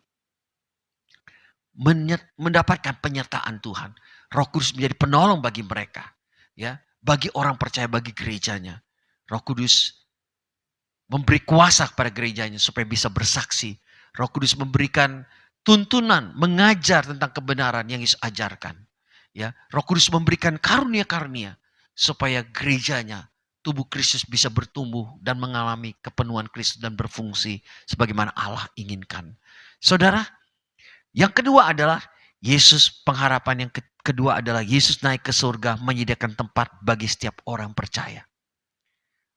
mendapatkan penyertaan Tuhan. Roh Kudus menjadi penolong bagi mereka, ya, bagi orang percaya, bagi gerejanya. Roh Kudus memberi kuasa kepada gerejanya supaya bisa bersaksi. Roh Kudus memberikan tuntunan, mengajar tentang kebenaran yang Yesus ajarkan. Ya, Roh Kudus memberikan karunia-karunia supaya gerejanya, tubuh Kristus bisa bertumbuh dan mengalami kepenuhan Kristus dan berfungsi sebagaimana Allah inginkan. Saudara, yang kedua adalah Yesus, pengharapan yang kedua adalah Yesus naik ke surga menyediakan tempat bagi setiap orang percaya.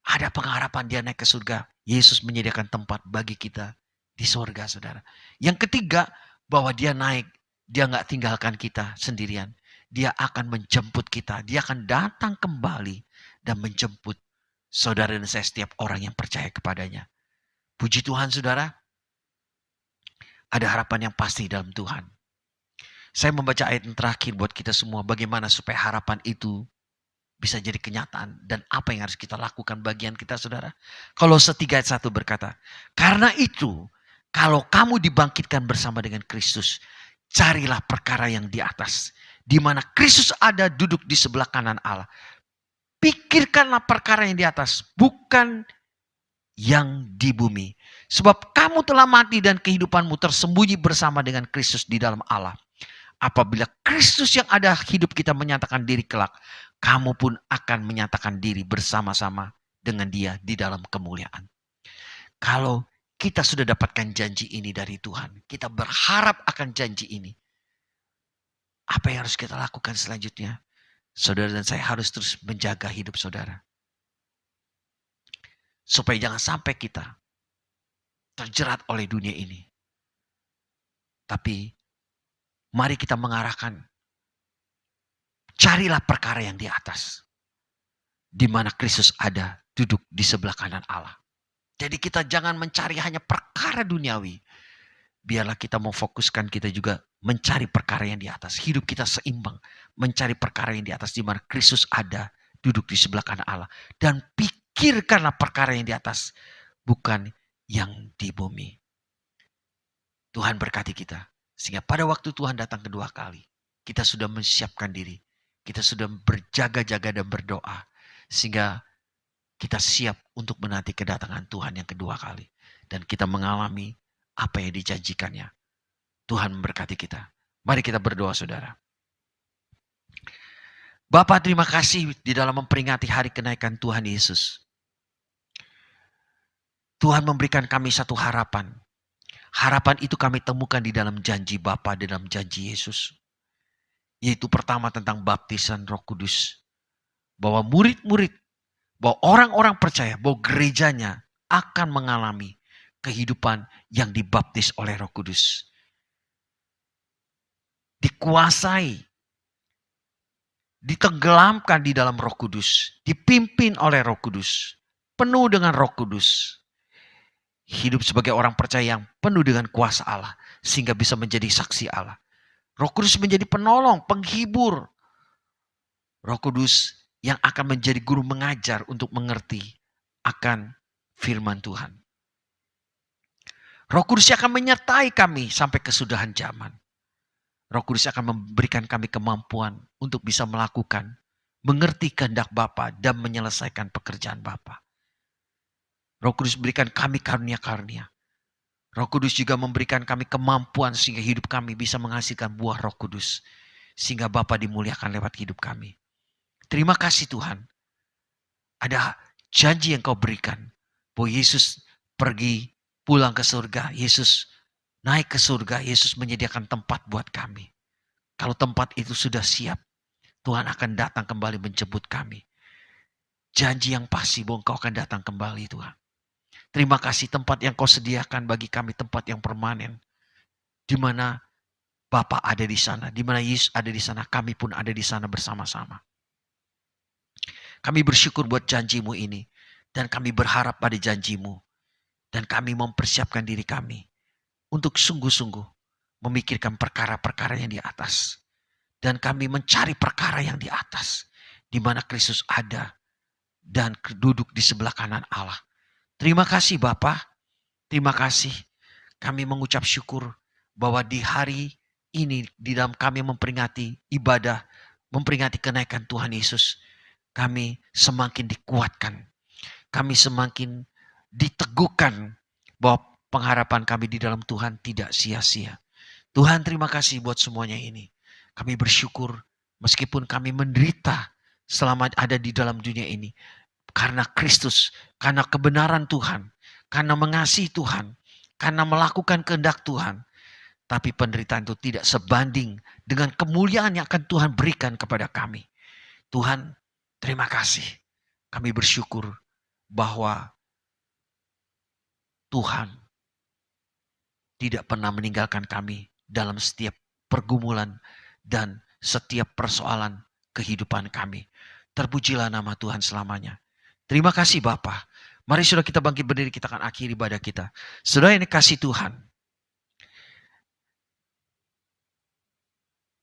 Ada pengharapan dia naik ke surga. Yesus menyediakan tempat bagi kita di surga, saudara. Yang ketiga, bahwa dia naik. Dia nggak tinggalkan kita sendirian. Dia akan menjemput kita. Dia akan datang kembali dan menjemput saudara dan saya, setiap orang yang percaya kepadanya. Puji Tuhan, saudara. Ada harapan yang pasti dalam Tuhan. Saya membaca ayat yang terakhir buat kita semua. Bagaimana supaya harapan itu bisa jadi kenyataan. Dan apa yang harus kita lakukan bagian kita, saudara. Kolose 3 ayat 1 berkata, karena itu kalau kamu dibangkitkan bersama dengan Kristus, carilah perkara yang di atas, di mana Kristus ada duduk di sebelah kanan Allah. Pikirkanlah perkara yang di atas, bukan yang di bumi. Sebab kamu telah mati dan kehidupanmu tersembunyi bersama dengan Kristus di dalam Allah. Apabila Kristus yang ada hidup kita menyatakan diri kelak, kamu pun akan menyatakan diri bersama-sama dengan dia di dalam kemuliaan. Kalau kita sudah dapatkan janji ini dari Tuhan, kita berharap akan janji ini. Apa yang harus kita lakukan selanjutnya? Saudara dan saya harus terus menjaga hidup saudara. Supaya jangan sampai kita terjerat oleh dunia ini. Tapi mari kita mengarahkan, carilah perkara yang di atas, di mana Kristus ada duduk di sebelah kanan Allah. Jadi kita jangan mencari hanya perkara duniawi. Biarlah kita memfokuskan kita juga mencari perkara yang di atas. Hidup kita seimbang. Mencari perkara yang di atas di mana Kristus ada duduk di sebelah kanan Allah. Dan pikirkanlah perkara yang di atas. Bukan yang di bumi. Tuhan berkati kita. Sehingga pada waktu Tuhan datang kedua kali. Kita sudah menyiapkan diri. Kita sudah berjaga-jaga dan berdoa. Sehingga kita siap untuk menanti kedatangan Tuhan yang kedua kali. Dan kita mengalami apa yang dijanjikannya. Tuhan memberkati kita. Mari kita berdoa, saudara. Bapa, terima kasih di dalam memperingati hari kenaikan Tuhan Yesus. Tuhan memberikan kami satu harapan. Harapan itu kami temukan di dalam janji Bapa, di dalam janji Yesus. Yaitu pertama tentang baptisan Roh Kudus. Bahwa murid-murid, bahwa orang-orang percaya, bahwa gerejanya akan mengalami kehidupan yang dibaptis oleh Roh Kudus. Dikuasai, ditenggelamkan di dalam Roh Kudus, dipimpin oleh Roh Kudus, penuh dengan Roh Kudus. Hidup sebagai orang percaya yang penuh dengan kuasa Allah, sehingga bisa menjadi saksi Allah. Roh Kudus menjadi penolong, penghibur. Roh Kudus yang akan menjadi guru mengajar untuk mengerti akan firman Tuhan. Roh Kudus akan menyertai kami sampai kesudahan zaman. Roh Kudus akan memberikan kami kemampuan untuk bisa melakukan, mengerti kehendak Bapa dan menyelesaikan pekerjaan Bapa. Roh Kudus berikan kami karunia-karunia. Roh Kudus juga memberikan kami kemampuan sehingga hidup kami bisa menghasilkan buah Roh Kudus. Sehingga Bapa dimuliakan lewat hidup kami. Terima kasih Tuhan. Ada janji yang kau berikan. Bahwa Yesus pergi pulang ke surga. Yesus naik ke surga. Yesus menyediakan tempat buat kami. Kalau tempat itu sudah siap, Tuhan akan datang kembali menjemput kami. Janji yang pasti bahwa Engkau akan datang kembali Tuhan. Terima kasih tempat yang kau sediakan bagi kami, tempat yang permanen. Di mana Bapa ada di sana, di mana Yesus ada di sana, kami pun ada di sana bersama-sama. Kami bersyukur buat janjimu ini. Dan kami berharap pada janjimu. Dan kami mempersiapkan diri kami untuk sungguh-sungguh memikirkan perkara-perkara yang di atas. Dan kami mencari perkara yang di atas, di mana Kristus ada dan duduk di sebelah kanan Allah. Terima kasih Bapa, terima kasih. Kami mengucap syukur bahwa di hari ini, di dalam kami memperingati ibadah, memperingati kenaikan Tuhan Yesus, kami semakin dikuatkan. Kami semakin diteguhkan bahwa pengharapan kami di dalam Tuhan tidak sia-sia. Tuhan, terima kasih buat semuanya ini. Kami bersyukur meskipun kami menderita selama ada di dalam dunia ini. Karena Kristus, karena kebenaran Tuhan, karena mengasihi Tuhan, karena melakukan kehendak Tuhan. Tapi penderitaan itu tidak sebanding dengan kemuliaan yang akan Tuhan berikan kepada kami. Tuhan, terima kasih. Kami bersyukur bahwa Tuhan tidak pernah meninggalkan kami dalam setiap pergumulan dan setiap persoalan kehidupan kami. Terpujilah nama Tuhan selamanya. Terima kasih Bapa. Mari saudara kita bangkit berdiri, kita akan akhiri ibadah kita. Saudara yang dikasihi Tuhan,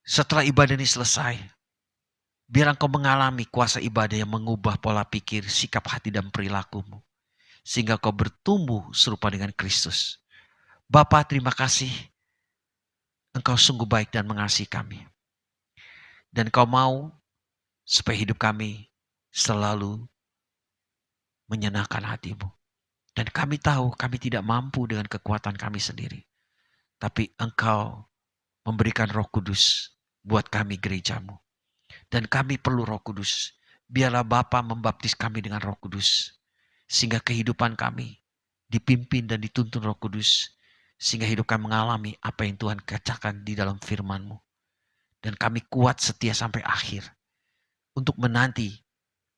setelah ibadah ini selesai, biar engkau mengalami kuasa ibadah yang mengubah pola pikir, sikap hati dan perilakumu. Sehingga kau bertumbuh serupa dengan Kristus. Bapa, terima kasih. Engkau sungguh baik dan mengasihi kami. Dan kau mau supaya hidup kami selalu menyenangkan hatimu. Dan kami tahu kami tidak mampu dengan kekuatan kami sendiri. Tapi engkau memberikan Roh Kudus buat kami gerejamu. Dan kami perlu Roh Kudus. Biarlah Bapa membaptis kami dengan Roh Kudus. Sehingga kehidupan kami dipimpin dan dituntun Roh Kudus. Sehingga hidup kami mengalami apa yang Tuhan katakan di dalam firman-Mu. Dan kami kuat setia sampai akhir. Untuk menanti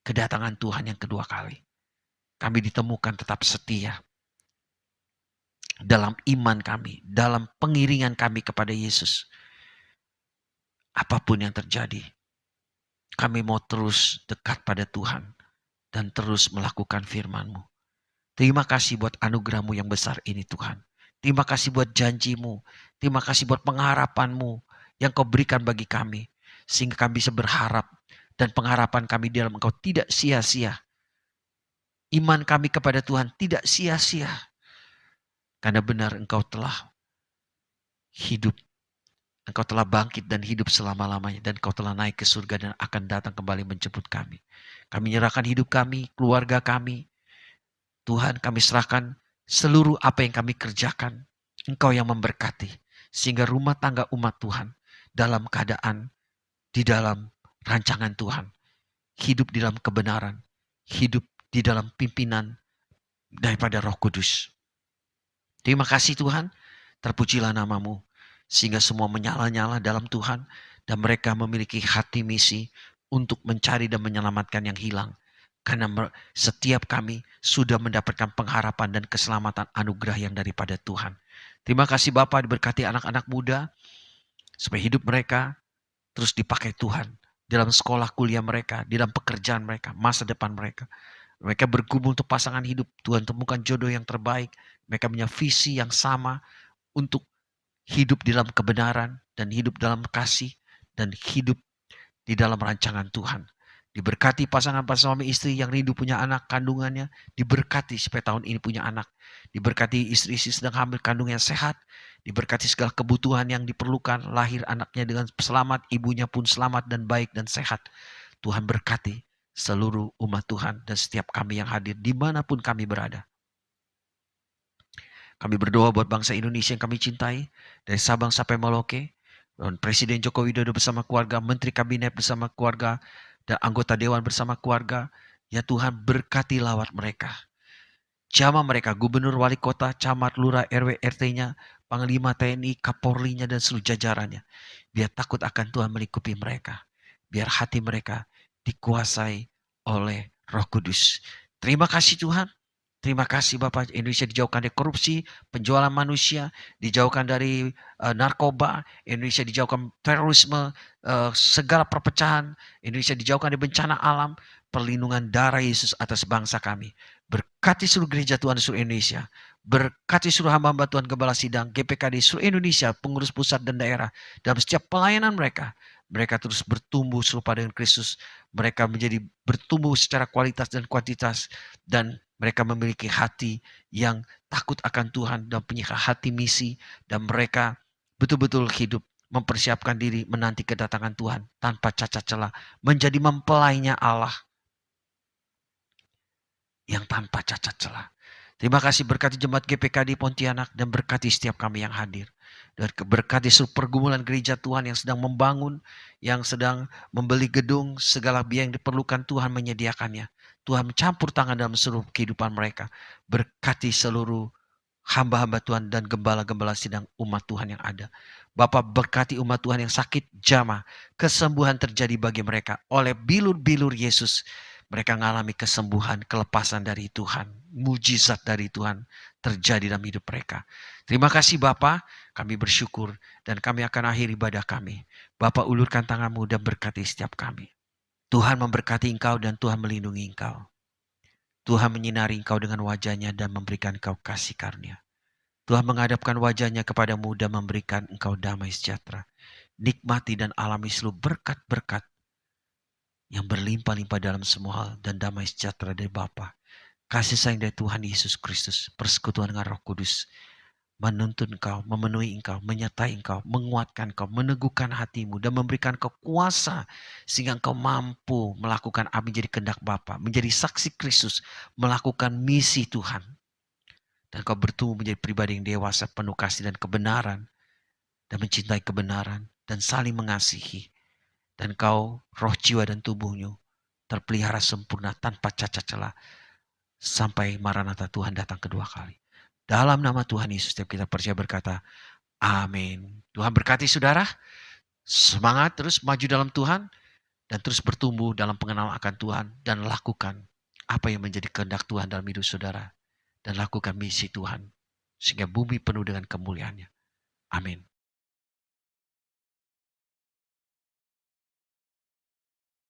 kedatangan Tuhan yang kedua kali. Kami ditemukan tetap setia. Dalam iman kami. Dalam pengiringan kami kepada Yesus. Apapun yang terjadi. Kami mau terus dekat pada Tuhan. Dan terus melakukan firman-Mu. Terima kasih buat anugerah-Mu yang besar ini Tuhan. Terima kasih buat janji-Mu. Terima kasih buat pengharapan-Mu yang Kau berikan bagi kami. Sehingga kami bisa berharap. Dan pengharapan kami di dalam Engkau tidak sia-sia. Iman kami kepada Tuhan tidak sia-sia. Karena benar Engkau telah hidup. Engkau telah bangkit dan hidup selama-lamanya. Dan Engkau telah naik ke surga dan akan datang kembali menjemput kami. Kami menyerahkan hidup kami, keluarga kami. Tuhan, kami serahkan seluruh apa yang kami kerjakan. Engkau yang memberkati. Sehingga rumah tangga umat Tuhan dalam keadaan di dalam rancangan Tuhan. Hidup di dalam kebenaran. Hidup di dalam pimpinan daripada Roh Kudus. Terima kasih Tuhan. Terpujilah nama-Mu. Sehingga semua menyala-nyala dalam Tuhan. Dan mereka memiliki hati misi untuk mencari dan menyelamatkan yang hilang. Karena setiap kami sudah mendapatkan pengharapan dan keselamatan anugerah yang daripada Tuhan. Terima kasih Bapa, diberkati anak-anak muda. Supaya hidup mereka terus dipakai Tuhan. Dalam sekolah kuliah mereka, di dalam pekerjaan mereka, masa depan mereka. Mereka bergumul untuk pasangan hidup. Tuhan temukan jodoh yang terbaik. Mereka punya visi yang sama untuk hidup di dalam kebenaran dan hidup dalam kasih dan hidup di dalam rancangan Tuhan. Diberkati pasangan-pasangan suami istri yang rindu punya anak kandungannya. Diberkati supaya tahun ini punya anak. Diberkati istri-istri sedang hamil kandung yang sehat. Diberkati segala kebutuhan yang diperlukan. Lahir anaknya dengan selamat. Ibunya pun selamat dan baik dan sehat. Tuhan berkati seluruh umat Tuhan dan setiap kami yang hadir dimanapun kami berada. Kami berdoa buat bangsa Indonesia yang kami cintai. Dari Sabang sampai Merauke. Dan Presiden Joko Widodo bersama keluarga. Menteri Kabinet bersama keluarga. Dan anggota Dewan bersama keluarga. Ya Tuhan berkati lawat mereka. Jamah mereka, gubernur, wali kota, camat, lurah, RW, RT-nya, panglima TNI, Kapolri-nya dan seluruh jajarannya. Biar takut akan Tuhan melingkupi mereka. Biar hati mereka dikuasai oleh Roh Kudus. Terima kasih Tuhan. Terima kasih Bapak. Indonesia dijauhkan dari korupsi, penjualan manusia, dijauhkan dari narkoba, Indonesia dijauhkan terorisme, segala perpecahan, Indonesia dijauhkan dari bencana alam, perlindungan darah Yesus atas bangsa kami. Berkati seluruh gereja Tuhan di seluruh Indonesia. Berkati seluruh hamba-hamba Tuhan, Gembala Sidang, GPKD seluruh Indonesia, pengurus pusat dan daerah, dalam setiap pelayanan mereka. mereka terus bertumbuh serupa dengan Kristus, mereka menjadi bertumbuh secara kualitas dan kuantitas, dan mereka memiliki hati yang takut akan Tuhan dan punya hati misi, dan mereka betul-betul hidup mempersiapkan diri menanti kedatangan Tuhan tanpa cacat celah, menjadi mempelainya Allah yang tanpa cacat celah. Terima kasih, berkati jemaat GPKD Pontianak dan berkati setiap kami yang hadir. Dan berkati seluruh pergumulan gereja Tuhan yang sedang membangun, yang sedang membeli gedung, segala biaya yang diperlukan Tuhan menyediakannya. Tuhan mencampur tangan dalam seluruh kehidupan mereka. Berkati seluruh hamba-hamba Tuhan dan gembala-gembala sidang umat Tuhan yang ada. Bapak, berkati umat Tuhan yang sakit jamah. Kesembuhan terjadi bagi mereka oleh bilur-bilur Yesus. Mereka mengalami kesembuhan, kelepasan dari Tuhan. Mujizat dari Tuhan terjadi dalam hidup mereka. Terima kasih Bapak, kami bersyukur dan kami akan akhiri ibadah kami. Bapak, ulurkan tanganmu dan berkati setiap kami. Tuhan memberkati engkau dan Tuhan melindungi engkau. Tuhan menyinari engkau dengan wajahnya dan memberikan engkau kasih karunia. Tuhan menghadapkan wajahnya kepadamu dan memberikan engkau damai sejahtera. Nikmati dan alami seluruh berkat-berkat yang berlimpah-limpah dalam semua hal dan damai sejahtera dari Bapa. Kasih sayang dari Tuhan Yesus Kristus, persekutuan dengan Roh Kudus, menuntun engkau, memenuhi engkau, menyertai engkau, menguatkan engkau, meneguhkan hatimu, dan memberikan engkau kuasa sehingga engkau mampu melakukan apa menjadi kehendak Bapa, menjadi saksi Kristus, melakukan misi Tuhan. Dan kau bertumbuh menjadi pribadi yang dewasa, penuh kasih dan kebenaran, dan mencintai kebenaran, dan saling mengasihi. Dan kau, roh, jiwa, dan tubuhmu terpelihara sempurna tanpa cacat celah sampai Maranatha Tuhan datang kedua kali. Dalam nama Tuhan Yesus, setiap kita percaya berkata, amin. Tuhan berkati saudara, semangat terus maju dalam Tuhan, dan terus bertumbuh dalam pengenalan akan Tuhan, dan lakukan apa yang menjadi kehendak Tuhan dalam hidup saudara, dan lakukan misi Tuhan, sehingga bumi penuh dengan kemuliaannya. Amin.